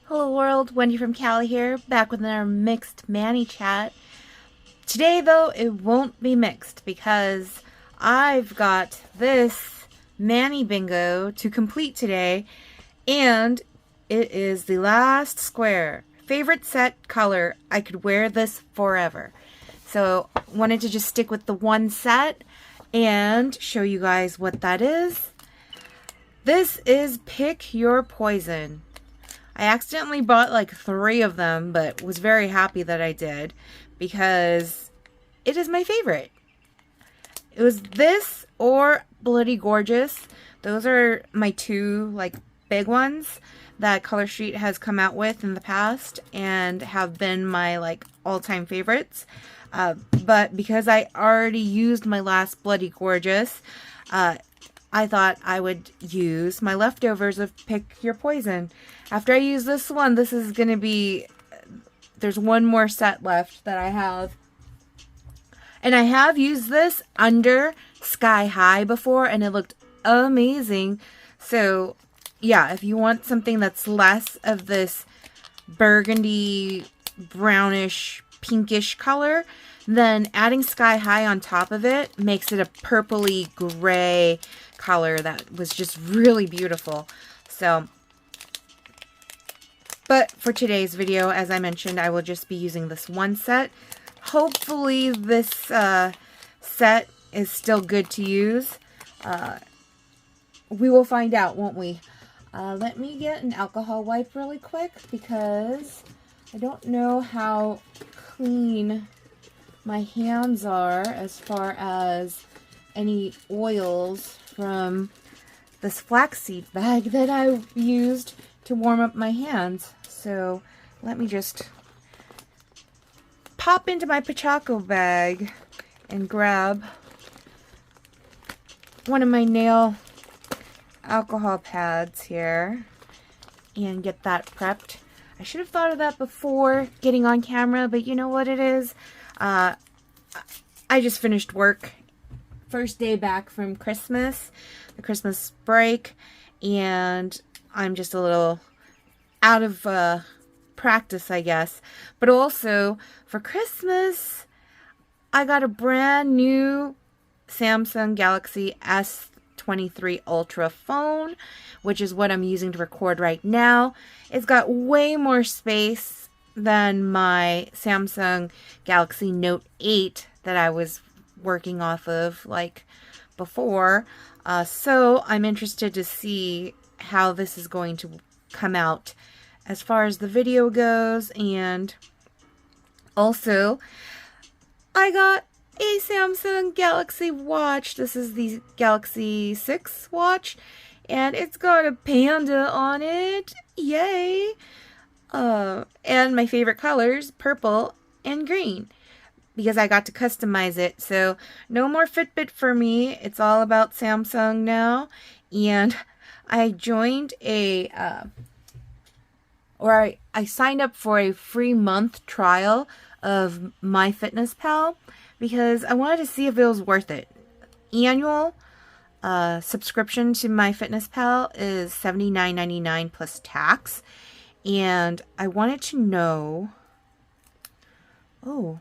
Hello world, Wendy from Cali here, back with another mixed Manny chat. Today though, it won't be mixed because I've got this Manny bingo to complete today, and it is the last square. Favorite set color, I could wear this forever. So wanted to just stick with the one set and show you guys what that is. This is Pick Your Poison. I accidentally bought like 3 of them, but was very happy that I did because it is my favorite. It was this or Bloody Gorgeous. Those are my 2 like big ones that Color Street has come out with in the past and have been my like all-time favorites. But because I already used my last Bloody Gorgeous, I thought I would use my leftovers of Pick Your Poison. After I use this one, this is going to be, there's one more set left that I have. And I have used this under Sky High before, and it looked amazing. So, yeah, if you want something that's less of this burgundy, brownish, pinkish color, then adding Sky High on top of it makes it a purpley gray color that was just really beautiful. So, but for today's video, as I mentioned, I will just be using this one set. Hopefully this set is still good to use. We will find out, won't we? Let me get an alcohol wipe really quick because I don't know how clean my hands are as far as any oils from this flaxseed bag that I used to warm up my hands. So let me just pop into my Pachaco bag and grab one of my nail alcohol pads here and get that prepped. I should have thought of that before getting on camera, but you know what it is? I just finished work. First day back from Christmas, the Christmas break, and I'm just a little out of practice, I guess. But also, for Christmas, I got a brand new Samsung Galaxy S23 Ultra phone, which is what I'm using to record right now. It's got way more space than my Samsung Galaxy Note 8 that I was working off of like before. So I'm interested to see how this is going to come out as far as the video goes. And also, I got a Samsung Galaxy watch. This is the Galaxy 6 watch, and it's got a panda on it. Yay! And my favorite colors, purple and green, because I got to customize it. So no more Fitbit for me. It's all about Samsung now. And I joined a, I signed up for a free month trial of MyFitnessPal because I wanted to see if it was worth it. Annual subscription to MyFitnessPal is $79.99 plus tax. And I wanted to know, oh,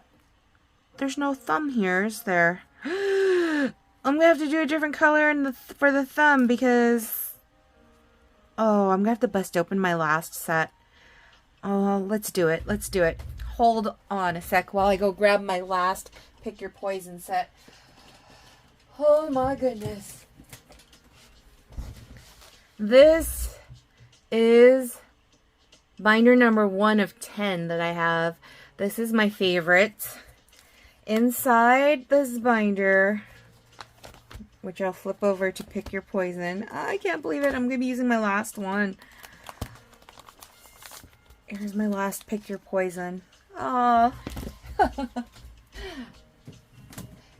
there's no thumb here, is there? I'm going to have to do a different color for the thumb because, oh, I'm going to have to bust open my last set. Oh, let's do it. Let's do it. Hold on a sec while I go grab my last Pick Your Poison set. Oh my goodness. This is binder number 1 of 10 that I have. This is my favorite. Inside this binder, which I'll flip over to Pick Your Poison. I can't believe it. I'm going to be using my last one. Here's my last Pick Your Poison. Aww.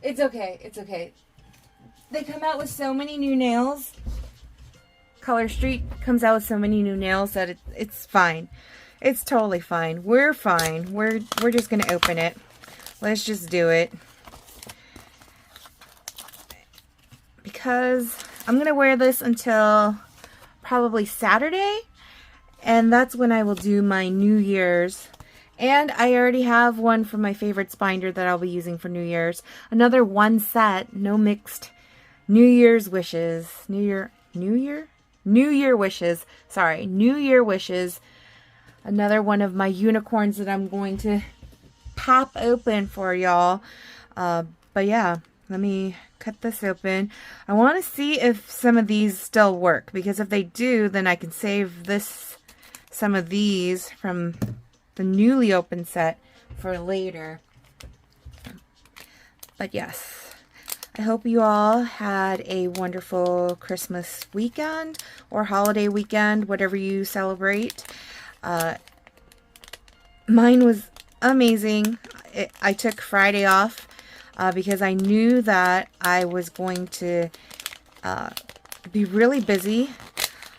It's okay. It's okay. They come out with so many new nails. Color Street comes out with so many new nails that it's fine. It's totally fine. We're fine. We're just going to open it. Let's just do it. Because I'm going to wear this until probably Saturday. And that's when I will do my New Year's. And I already have one from my favorite binder that I'll be using for New Year's. Another one set, no mixed New Year's wishes. New Year wishes. Sorry, New Year wishes. Another one of my unicorns that I'm going to pop open for y'all. But yeah, let me cut this open. I want to see if some of these still work, because if they do, then I can save some of these from the newly opened set for later. But yes, I hope you all had a wonderful Christmas weekend or holiday weekend, whatever you celebrate. Mine was amazing. I took Friday off because I knew that I was going to be really busy.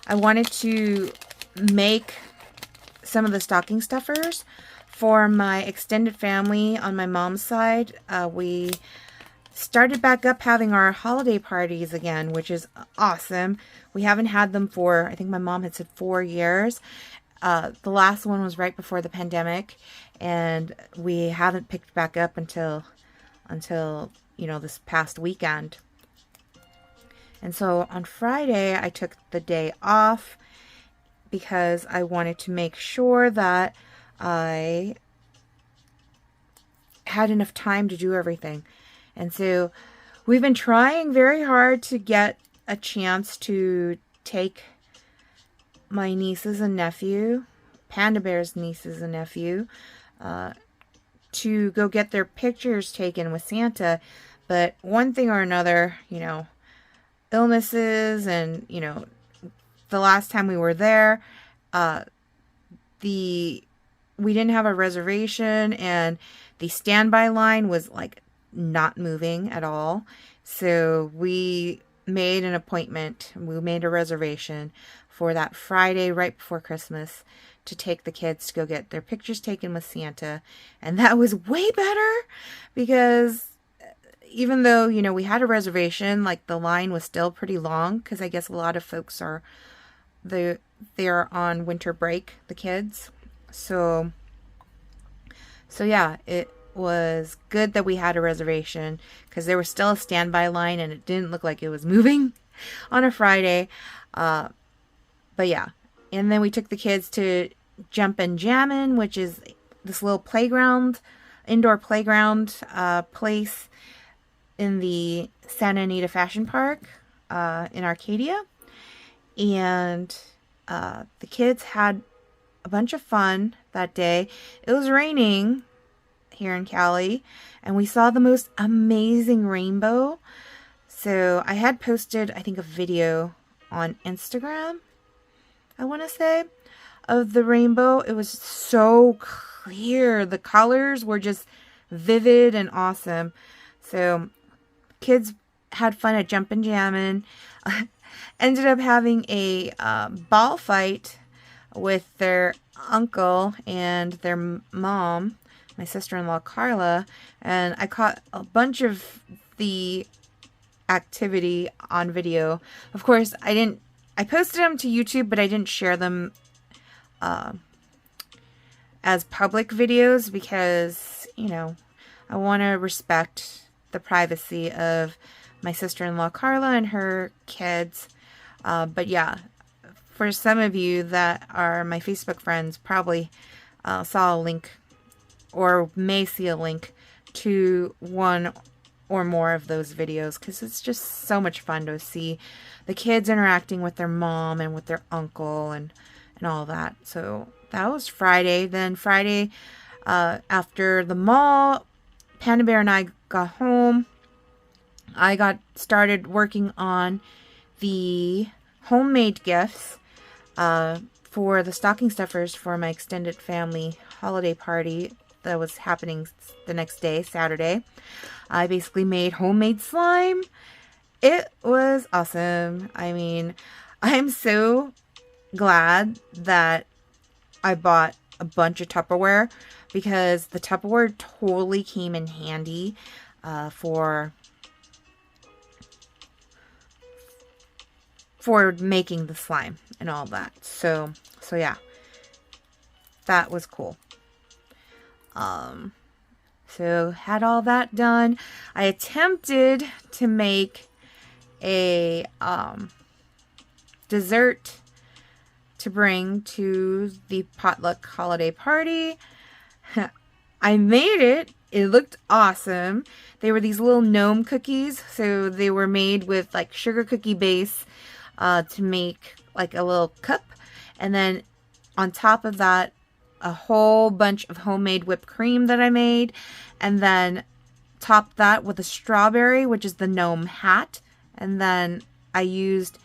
I wanted to make some of the stocking stuffers for my extended family on my mom's side. We started back up having our holiday parties again, which is awesome. We haven't had them for, I think my mom had said 4 years. The last one was right before the pandemic, and we haven't picked back up until you know, this past weekend. And so on Friday I took the day off because I wanted to make sure that I had enough time to do everything. And so we've been trying very hard to get a chance to take my nieces and nephew, Panda Bear's nieces and nephew, to go get their pictures taken with Santa. But one thing or another, you know, illnesses, and, you know, the last time we were there, we didn't have a reservation, and the standby line was like not moving at all. So we made an appointment. We made a reservation for that Friday right before Christmas to take the kids to go get their pictures taken with Santa. And that was way better, because even though, you know, we had a reservation, like the line was still pretty long, because I guess a lot of folks they're on winter break, the kids. So yeah, it was good that we had a reservation, because there was still a standby line and it didn't look like it was moving on a Friday. But yeah, and then we took the kids to Jumpin' Jammin', which is this little playground, indoor playground place in the Santa Anita Fashion Park in Arcadia. And the kids had a bunch of fun that day. It was raining here in Cali, and we saw the most amazing rainbow. So I had posted, I think, a video on Instagram, I want to say, of the rainbow. It was so clear. The colors were just vivid and awesome. So kids had fun at Jumpin' Jammin'. Ended up having a ball fight with their uncle and their mom, my sister-in-law Carla, and I caught a bunch of the activity on video. Of course, I posted them to YouTube, but I didn't share them as public videos, because, you know, I want to respect the privacy of my sister-in-law Carla and her kids. But yeah, for some of you that are my Facebook friends, probably saw a link, or may see a link to one or more of those videos, because it's just so much fun to see the kids interacting with their mom and with their uncle and all that. So that was Friday. Then Friday, after the mall, Panda Bear and I got home. I got started working on the homemade gifts for the stocking stuffers for my extended family holiday party that was happening the next day, Saturday. I basically made homemade slime. It was awesome. I mean, I'm so glad that I bought a bunch of Tupperware, because the Tupperware totally came in handy for making the slime and all that. So yeah, that was cool. So had all that done. I attempted to make a dessert to bring to the potluck holiday party. I made it. It looked awesome. They were these little gnome cookies. So they were made with like sugar cookie base to make like a little cup. And then on top of that, a whole bunch of homemade whipped cream that I made. And then topped that with a strawberry, which is the gnome hat. And then I used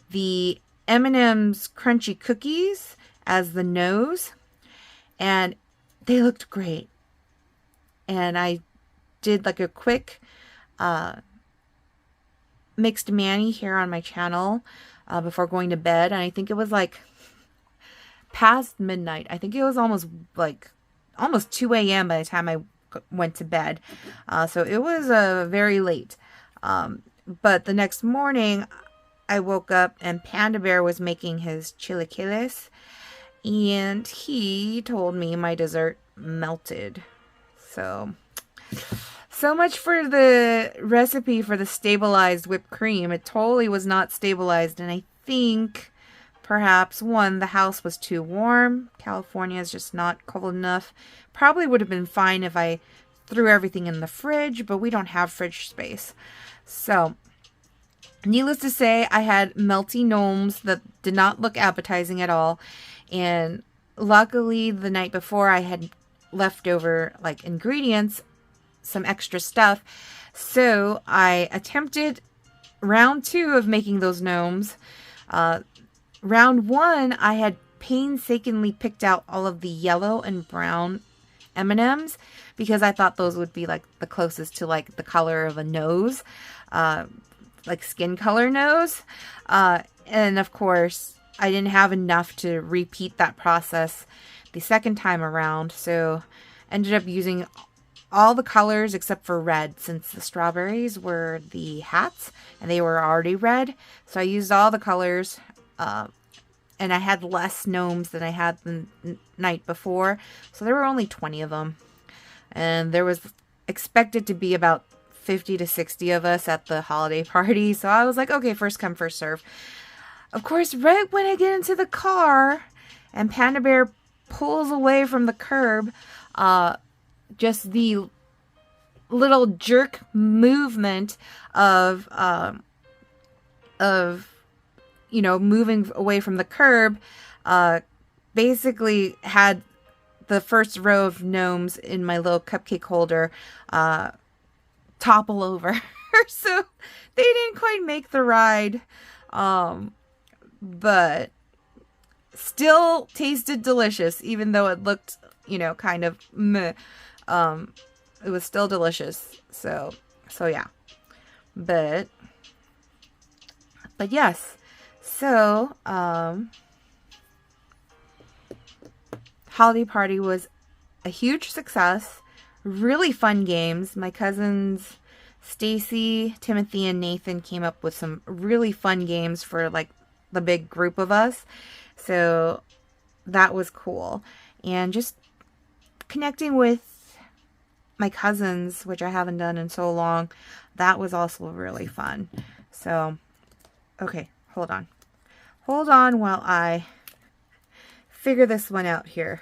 the M&M's crunchy cookies as the nose. And they looked great. And I did like a quick mixed mani here on my channel before going to bed. And I think it was like past midnight. I think it was almost 2 a.m. by the time I went to bed. So it was very late. But the next morning I woke up and Panda Bear was making his chilaquiles. And he told me my dessert melted. So much for the recipe for the stabilized whipped cream. It totally was not stabilized. And I think perhaps, one, the house was too warm. California is just not cold enough. Probably would have been fine if I threw everything in the fridge, but we don't have fridge space. So, needless to say, I had melty gnomes that did not look appetizing at all. And luckily, the night before, I had leftover like ingredients, some extra stuff. So, I attempted round 2 of making those gnomes. Round 1, I had painstakingly picked out all of the yellow and brown M&Ms because I thought those would be like the closest to like the color of a nose, like skin color nose. And of course, I didn't have enough to repeat that process the second time around. So ended up using all the colors except for red, since the strawberries were the hats and they were already red. So I used all the colors. And I had less gnomes than I had the night before. So there were only 20 of them. And there was expected to be about 50 to 60 of us at the holiday party. So I was like, okay, first come, first serve. Of course, right when I get into the car and Panda Bear pulls away from the curb, just the little jerk movement of moving away from the curb, basically had the first row of gnomes in my little cupcake holder topple over. So they didn't quite make the ride, but still tasted delicious, even though it looked, kind of meh. It was still delicious. So yeah. But yes. So, holiday party was a huge success. Really fun games. My cousins, Stacy, Timothy, and Nathan came up with some really fun games for like the big group of us. So, that was cool. And just connecting with my cousins, which I haven't done in so long, that was also really fun. So, okay, hold on. Hold on while I figure this one out here.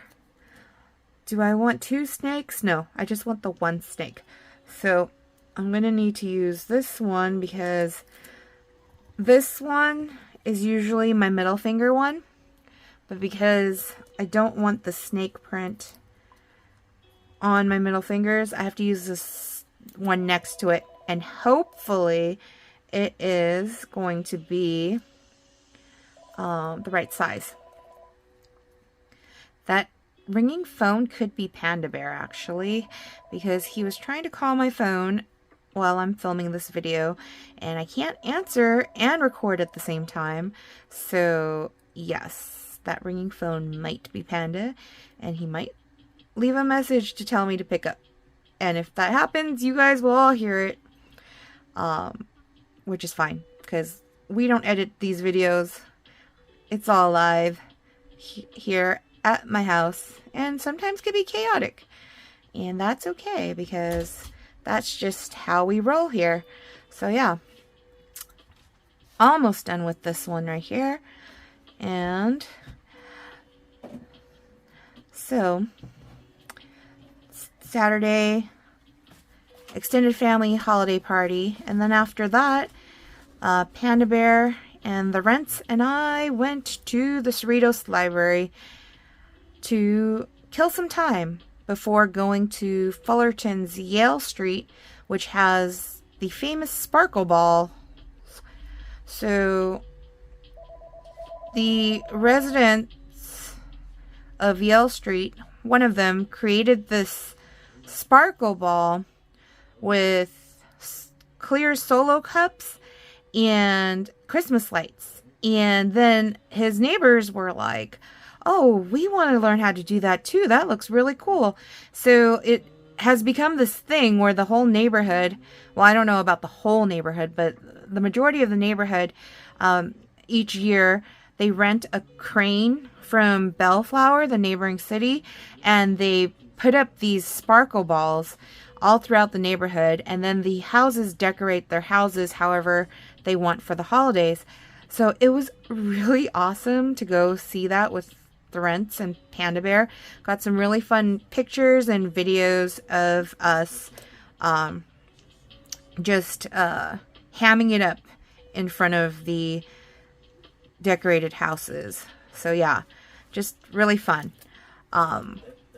Do I want 2 snakes? No, I just want the 1 snake. So I'm going to need to use this one because this one is usually my middle finger one. But because I don't want the snake print on my middle fingers, I have to use this one next to it. And hopefully it is going to be the right size. That ringing phone could be Panda Bear, actually, because he was trying to call my phone while I'm filming this video, and I can't answer and record at the same time. So yes, that ringing phone might be Panda, and he might leave a message to tell me to pick up. And if that happens, you guys will all hear it, which is fine, because we don't edit these videos. It's all live here at my house and sometimes can be chaotic. And that's okay because that's just how we roll here. So yeah, almost done with this one right here. And so Saturday, extended family holiday party, and then after that, Panda Bear and the Rents and I went to the Cerritos Library to kill some time before going to Fullerton's Yale Street, which has the famous Sparkle Ball. So the residents of Yale Street, one of them created this Sparkle Ball with clear Solo cups and Christmas lights. And then his neighbors were like, oh, we want to learn how to do that too. That looks really cool. So it has become this thing where the whole neighborhood, well, I don't know about the whole neighborhood, but the majority of the neighborhood, each year they rent a crane from Bellflower, the neighboring city, and they put up these sparkle balls all throughout the neighborhood, and then the houses decorate their houses however they want for the holidays. So it was really awesome to go see that with the Rents and Panda Bear. Got some really fun pictures and videos of us just hamming it up in front of the decorated houses. So yeah, just really fun.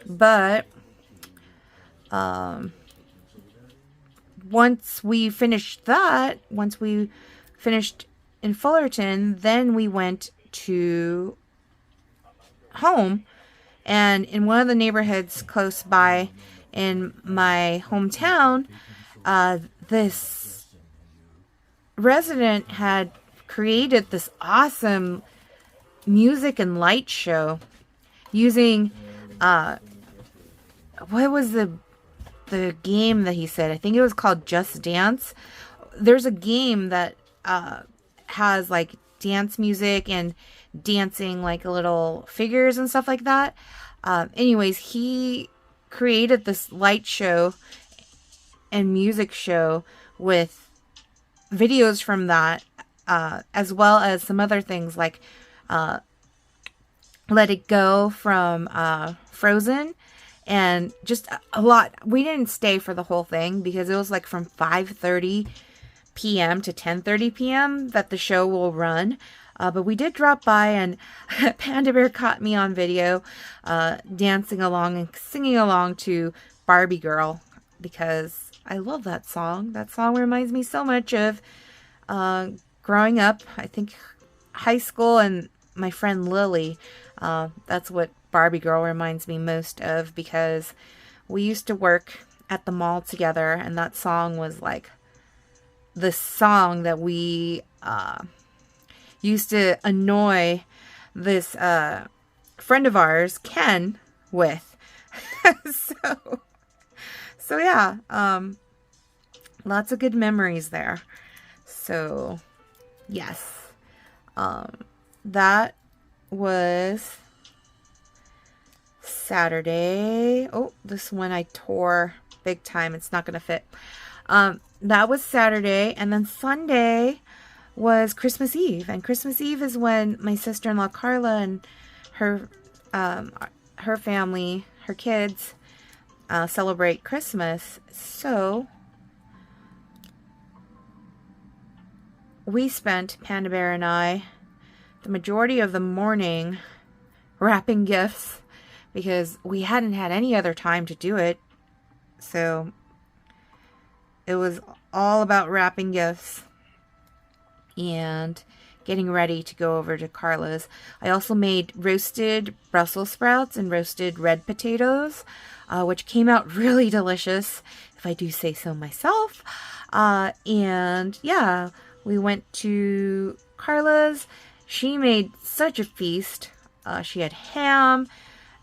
But once we finished in Fullerton, then we went to home, and in one of the neighborhoods close by in my hometown, this resident had created this awesome music and light show using what was the game that he said? I think it was called Just Dance. There's a game that has like dance music and dancing like little figures and stuff like that. Anyways, he created this light show and music show with videos from that, as well as some other things like Let It Go from Frozen, and just a lot. We didn't stay for the whole thing because it was like from 5:30 p.m. to 10:30 p.m. that the show will run. But we did drop by, and Panda Bear caught me on video dancing along and singing along to Barbie Girl because I love that song. That song reminds me so much of growing up. I think high school and my friend Lily. That's what Barbie Girl reminds me most of because we used to work at the mall together, and that song was like the song that we used to annoy this friend of ours, Ken, with. so yeah, lots of good memories there. So yes, that was Saturday. Oh, this one I tore big time. It's not gonna fit. That was Saturday, and then Sunday was Christmas Eve, and Christmas Eve is when my sister-in-law Carla and her family, her kids, celebrate Christmas. So we spent, Panda Bear and I, the majority of the morning wrapping gifts because we hadn't had any other time to do it. So it was all about wrapping gifts and getting ready to go over to Carla's. I also made roasted Brussels sprouts and roasted red potatoes, which came out really delicious, if I do say so myself. And yeah, we went to Carla's. She made such a feast. She had ham,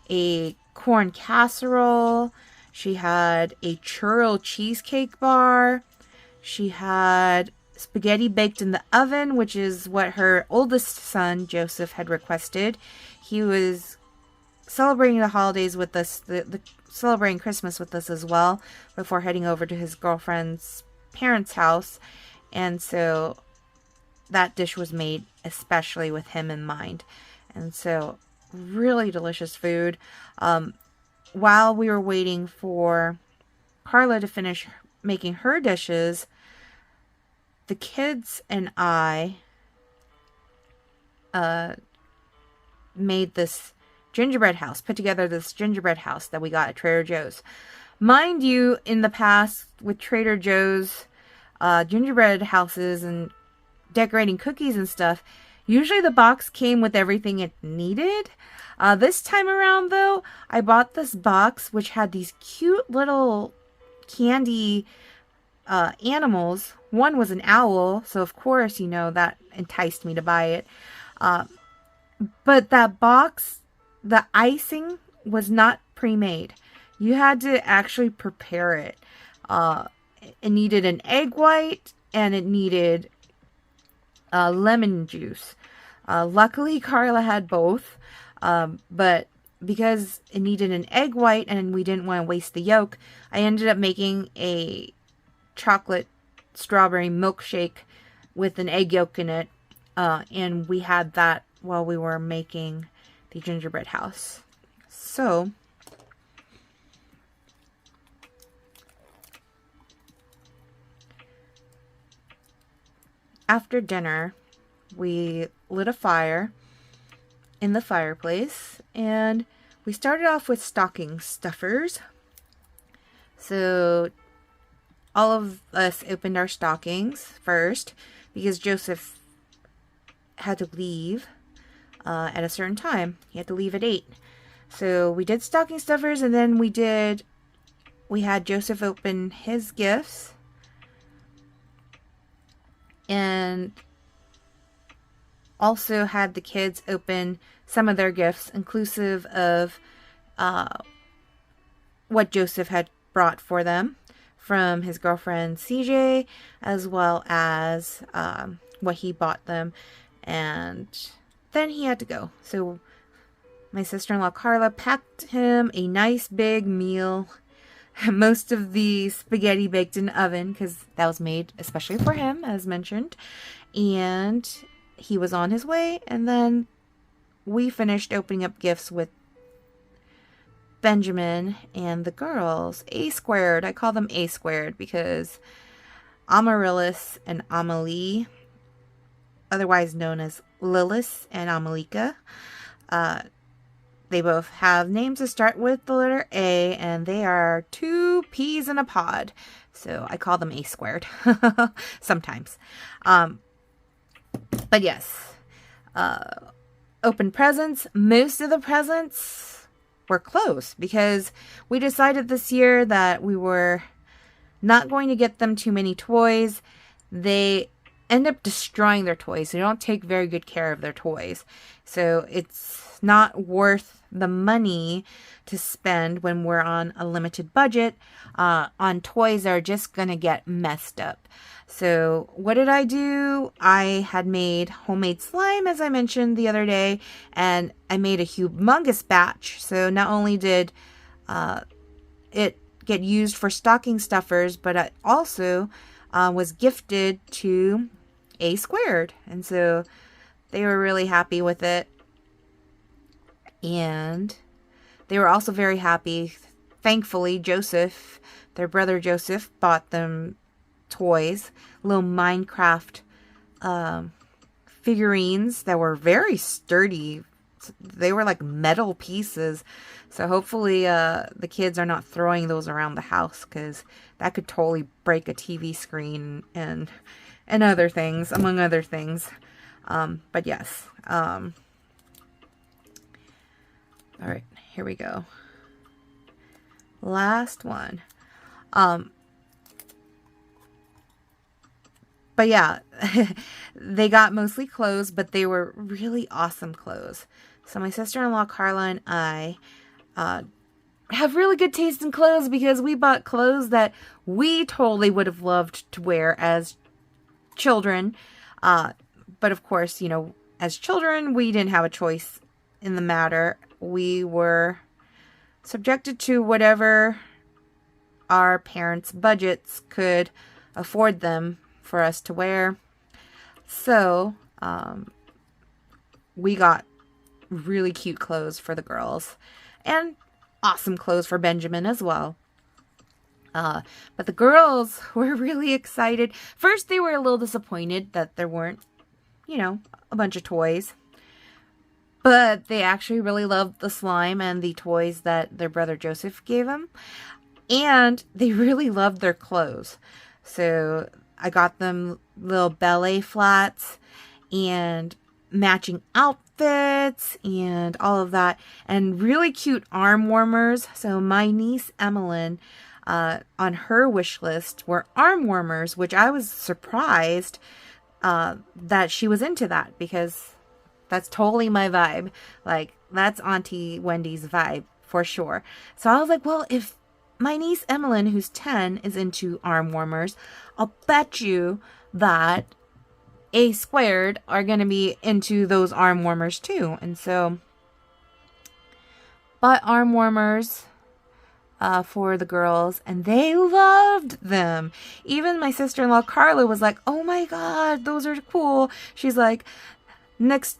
a corn casserole. She had a churro cheesecake bar. She had spaghetti baked in the oven, which is what her oldest son, Joseph, had requested. He was celebrating the holidays with us, the celebrating Christmas with us as well, before heading over to his girlfriend's parents' house. And so that dish was made especially with him in mind. And so really delicious food. While we were waiting for Carla to finish making her dishes, the kids and I made this gingerbread house, put together this gingerbread house that we got at Trader Joe's. Mind you, in the past with Trader Joe's gingerbread houses and decorating cookies and stuff, usually the box came with everything it needed. This time around, though, I bought this box which had these cute little candy animals. One was an owl, so of course, you know, that enticed me to buy it. But that box, the icing was not pre-made. You had to actually prepare it. It needed an egg white and it needed lemon juice. Luckily, Carla had both. But because it needed an egg white and we didn't want to waste the yolk, I ended up making a chocolate strawberry milkshake with an egg yolk in it. And we had that while we were making the gingerbread house. So, after dinner, we lit a fire in the fireplace, and we started off with stocking stuffers. So all of us opened our stockings first because Joseph had to leave at a certain time. He had to leave at 8. So we did stocking stuffers, and then we had Joseph open his gifts, and also had the kids open some of their gifts, inclusive of what Joseph had brought for them from his girlfriend CJ, as well as what he bought them. And then he had to go. So my sister-in-law Carla packed him a nice big meal. Most of the spaghetti baked in the oven because that was made especially for him, as mentioned. And he was on his way, and then we finished opening up gifts with Benjamin and the girls. A squared. I call them A squared because Amaryllis and Amelie, otherwise known as Lilith and Amalika, they both have names that start with the letter A, and they are 2 peas in a pod. So I call them A squared sometimes. But yes, open presents. Most of the presents were closed because we decided this year that we were not going to get them too many toys. They end up destroying their toys. They don't take very good care of their toys. So it's not worth the money to spend when we're on a limited budget on toys that are just going to get messed up. So what did I do? I had made homemade slime, as I mentioned the other day, and I made a humongous batch. So not only did it get used for stocking stuffers, but I also was gifted to A squared. And so they were really happy with it. And they were also very happy. Thankfully, Joseph, their brother Joseph, bought them toys, little Minecraft figurines that were very sturdy. They were like metal pieces. So hopefully the kids are not throwing those around the house, because that could totally break a TV screen and other things, among other things. But yes. All right, here we go. Last one. But yeah, they got mostly clothes, but they were really awesome clothes. So my sister-in-law Carla and I have really good taste in clothes because we bought clothes that we totally would have loved to wear as children. But of course, you know, as children, we didn't have a choice in the matter. We were subjected to whatever our parents' budgets could afford them for us to wear. So, we got really cute clothes for the girls and awesome clothes for Benjamin as well. But the girls were really excited. First, they were a little disappointed that there weren't, a bunch of toys. But they actually really loved the slime and the toys that their brother Joseph gave them. And they really loved their clothes. So I got them little ballet flats and matching outfits and all of that. And really cute arm warmers. So my niece Emmeline, on her wish list were arm warmers, which I was surprised that she was into that, because that's totally my vibe. Like, that's Auntie Wendy's vibe for sure. So I was like, well, if my niece Emmeline, who's 10, is into arm warmers, I'll bet you that A Squared are going to be into those arm warmers too. And so, bought arm warmers for the girls, and they loved them. Even my sister-in-law Carla was like, oh my god, those are cool. She's like, next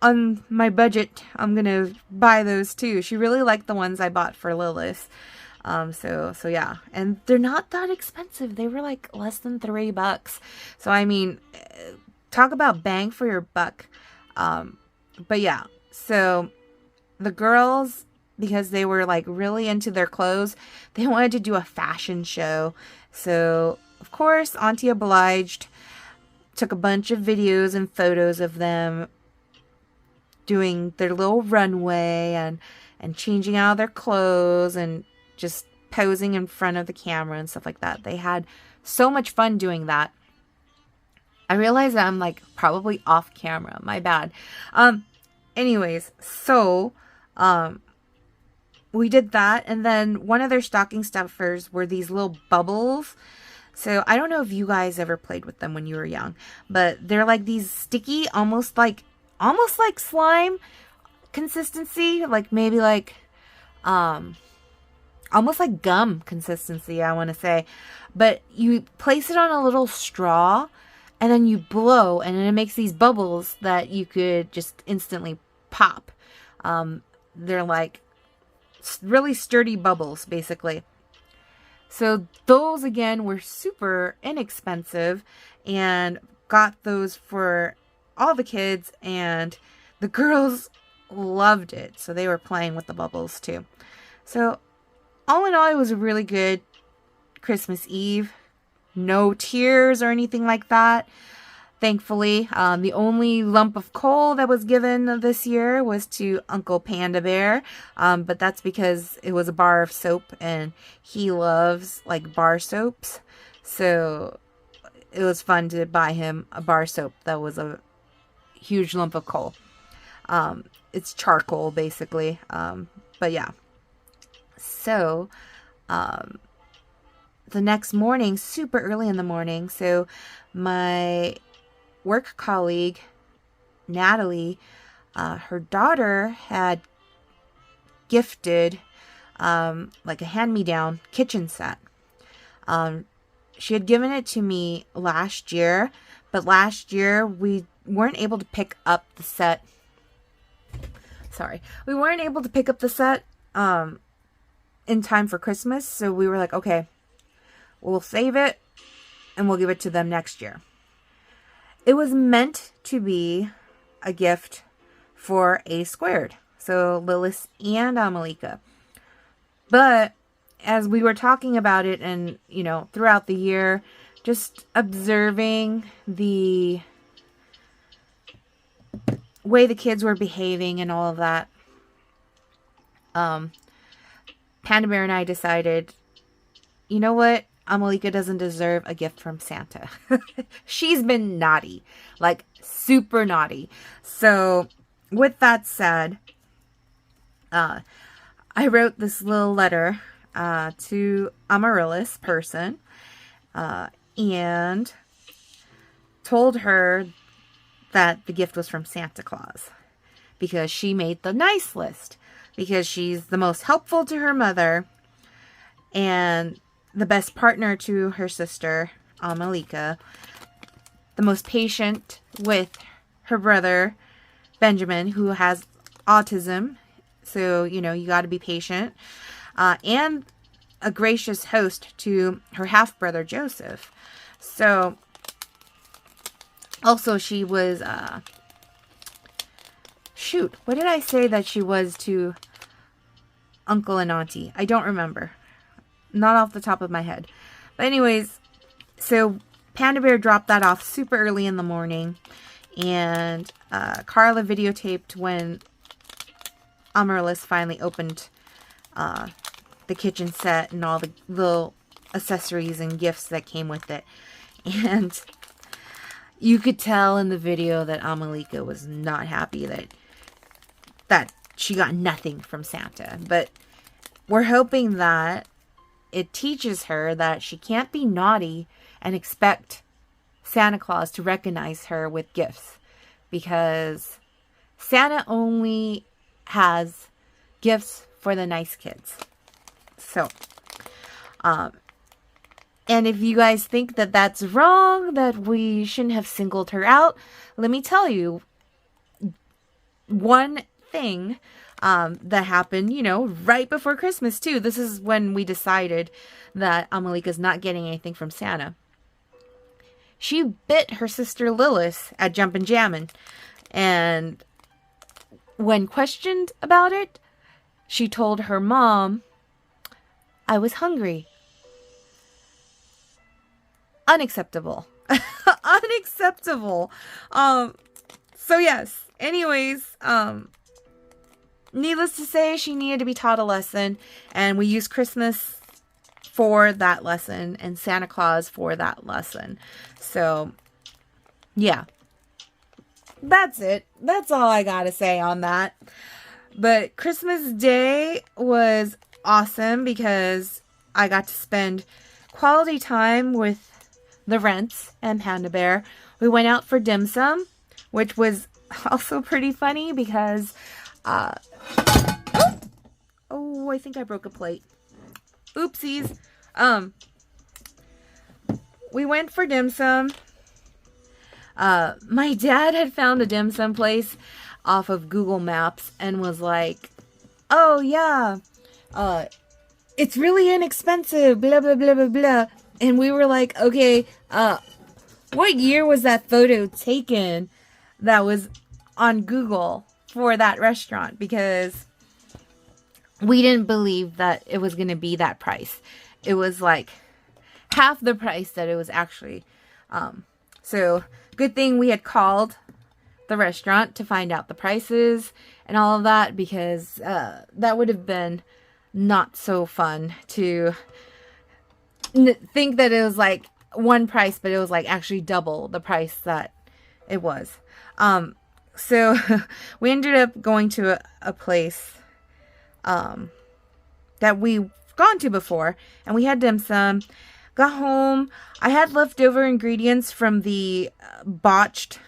on my budget, I'm gonna buy those too. She really liked the ones I bought for Lilith. So yeah, and they're not that expensive. They were like less than $3. So I mean, talk about bang for your buck. But yeah, so the girls, because they were like really into their clothes, they wanted to do a fashion show. So of course, Auntie obliged, took a bunch of videos and photos of them doing their little runway and changing out of their clothes and just posing in front of the camera and stuff like that. They had so much fun doing that. I realize that I'm like probably off camera. My bad. Anyways, so we did that, and then one of their stocking stuffers were these little bubbles. So I don't know if you guys ever played with them when you were young, but they're like these sticky, almost like slime consistency, like maybe like almost like gum consistency, I want to say. But you place it on a little straw, and then you blow, and then it makes these bubbles that you could just instantly pop. They're like really sturdy bubbles, basically. So those, again, were super inexpensive, and got those for all the kids, and the girls loved it. So they were playing with the bubbles too. So all in all, it was a really good Christmas Eve. No tears or anything like that, thankfully. The only lump of coal that was given this year was to Uncle Panda Bear. But that's because it was a bar of soap, and he loves like bar soaps. So it was fun to buy him a bar soap that was a huge lump of coal. It's charcoal, basically. But yeah. So, the next morning, super early in the morning, so my work colleague, Natalie, her daughter had gifted, like a hand-me-down kitchen set. She had given it to me last year, but last year we weren't able to pick up the set. We weren't able to pick up the set, in time for Christmas, so we were like, okay, we'll save it, and we'll give it to them next year. It was meant to be a gift for A Squared, so Lilith and Amalika. But as we were talking about it, and, throughout the year, just observing the way the kids were behaving and all of that, Panda Bear and I decided, you know what? Amalika doesn't deserve a gift from Santa. She's been naughty, like super naughty. So with that said, I wrote this little letter to Amaryllis person and told her that the gift was from Santa Claus. because she made the nice list, because she's the most helpful to her mother and the best partner to her sister, Malika, the most patient with her brother, Benjamin, who has autism. So, you know, you got to be patient. And a gracious host to her half-brother, Joseph. So, also she was, shoot, what did I say that she was to uncle and auntie? I don't remember. Not off the top of my head. But anyways, so Panda Bear dropped that off super early in the morning. And Carla videotaped when Amaryllis finally opened the kitchen set and all the little accessories and gifts that came with it. And you could tell in the video that Amalika was not happy that she got nothing from Santa. But we're hoping that it teaches her that she can't be naughty and expect Santa Claus to recognize her with gifts, because Santa only has gifts for the nice kids. So, and if you guys think that that's wrong, that we shouldn't have singled her out, let me tell you one thing that happened, you know, right before Christmas too. This is when we decided that Amalika's not getting anything from Santa. She bit her sister Lilith at Jumpin' Jammin', and when questioned about it, she told her mom, "I was hungry." Unacceptable. Unacceptable. So yes, anyways, needless to say, she needed to be taught a lesson, and we used Christmas for that lesson and Santa Claus for that lesson. So, yeah. That's it. That's all I gotta say on that. But Christmas Day was awesome because I got to spend quality time with the Rents and Panda Bear. We went out for dim sum, which was also pretty funny because, oh, I think I broke a plate. Oopsies. We went for dim sum. My dad had found a dim sum place off of Google Maps and was like, "Oh yeah, it's really inexpensive, blah blah blah blah blah." And we were like, "Okay, what year was that photo taken that was on Google for that restaurant?" Because we didn't believe that it was going to be that price. It was like half the price that it was actually. So good thing we had called the restaurant to find out the prices and all of that, because that would have been not so fun to think that it was like one price, but it was like actually double the price that it was. So we ended up going to a place that we've gone to before, and we had dim sum. Got home, I had leftover ingredients from the botched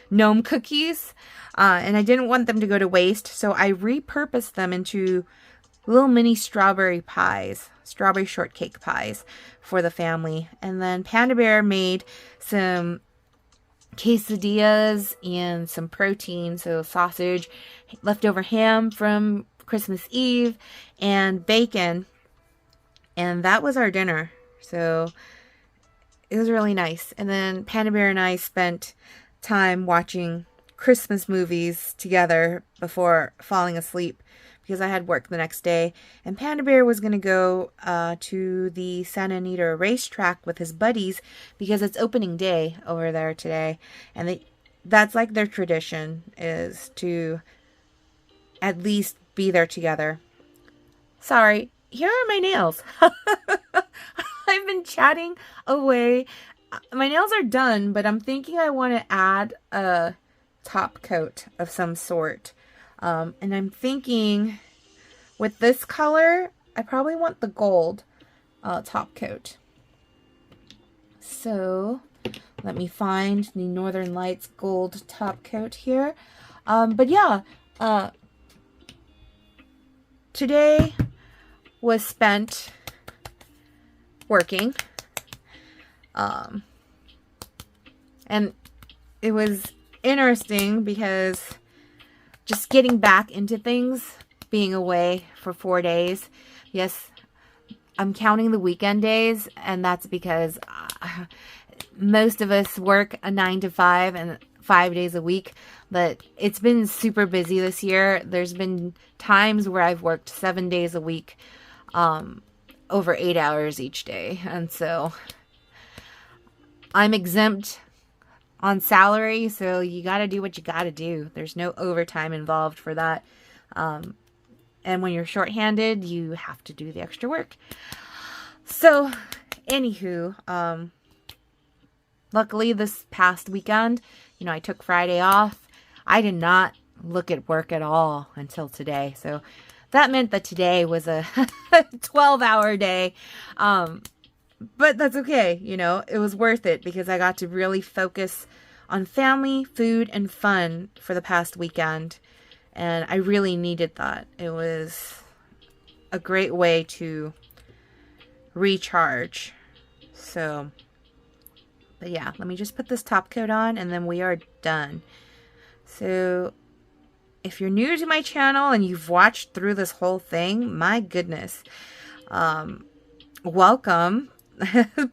gnome cookies, and I didn't want them to go to waste, so I repurposed them into little mini strawberry pies, strawberry shortcake pies for the family. And then Panda Bear made some quesadillas and some protein, so sausage, leftover ham from Christmas Eve, and bacon. And that was our dinner. So it was really nice. And then Panda Bear and I spent time watching Christmas movies together before falling asleep, because I had work the next day. And Panda Bear was going to go to the Santa Anita racetrack with his buddies because it's opening day over there today. And that's like their tradition, is to at least be there together. Sorry, here are my nails. I've been chatting away. My nails are done, but I'm thinking I want to add a top coat of some sort. And I'm thinking with this color, I probably want the gold top coat. So let me find the Northern Lights gold top coat here. But yeah, Today was spent working. And it was interesting because just getting back into things, being away for 4 days. Yes, I'm counting the weekend days, and that's because most of us work a 9 to 5 and 5 days a week, but it's been super busy this year. There's been times where I've worked 7 days a week, over 8 hours each day, and so I'm exempt on salary, so you got to do what you got to do. There's no overtime involved for that. And when you're shorthanded, you have to do the extra work. So, anywho, luckily this past weekend, I took Friday off. I did not look at work at all until today. So, that meant that today was a 12-hour day. But that's okay, it was worth it because I got to really focus on family, food, and fun for the past weekend. And I really needed that. It was a great way to recharge. So, but yeah, let me just put this top coat on and then we are done. So, if you're new to my channel and you've watched through this whole thing, my goodness, welcome.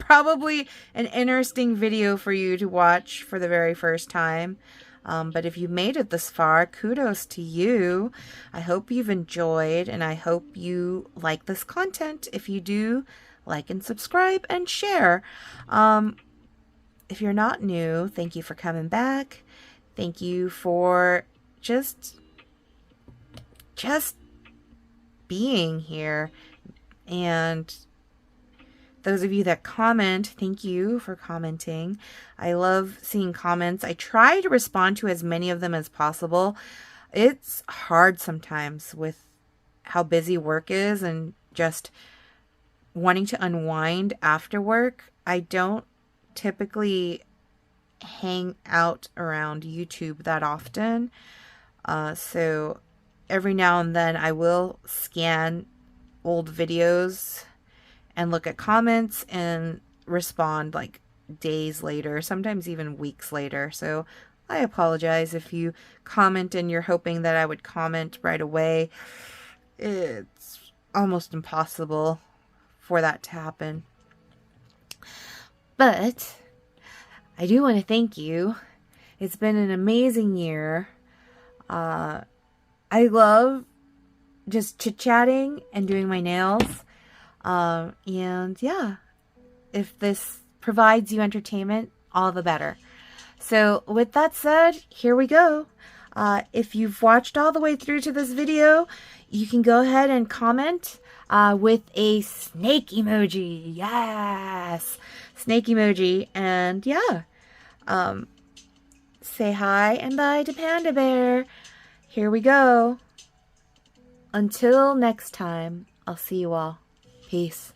Probably an interesting video for you to watch for the very first time. But if you made it this far, kudos to you. I hope you've enjoyed and I hope you like this content. If you do, like and subscribe and share. If you're not new, thank you for coming back. Thank you for just being here. And those of you that comment, thank you for commenting. I love seeing comments. I try to respond to as many of them as possible. It's hard sometimes with how busy work is and just wanting to unwind after work. I don't typically hang out around YouTube that often. So every now and then I will scan old videos and look at comments and respond like days later, sometimes even weeks later. So I apologize if you comment and you're hoping that I would comment right away. It's almost impossible for that to happen. But I do want to thank you. It's been an amazing year. I love just chit-chatting and doing my nails. And yeah, if this provides you entertainment, all the better. So with that said, here we go. If you've watched all the way through to this video, you can go ahead and comment with a snake emoji. Yes, snake emoji. And yeah, say hi and bye to Panda Bear. Here we go. Until next time, I'll see you all. Peace.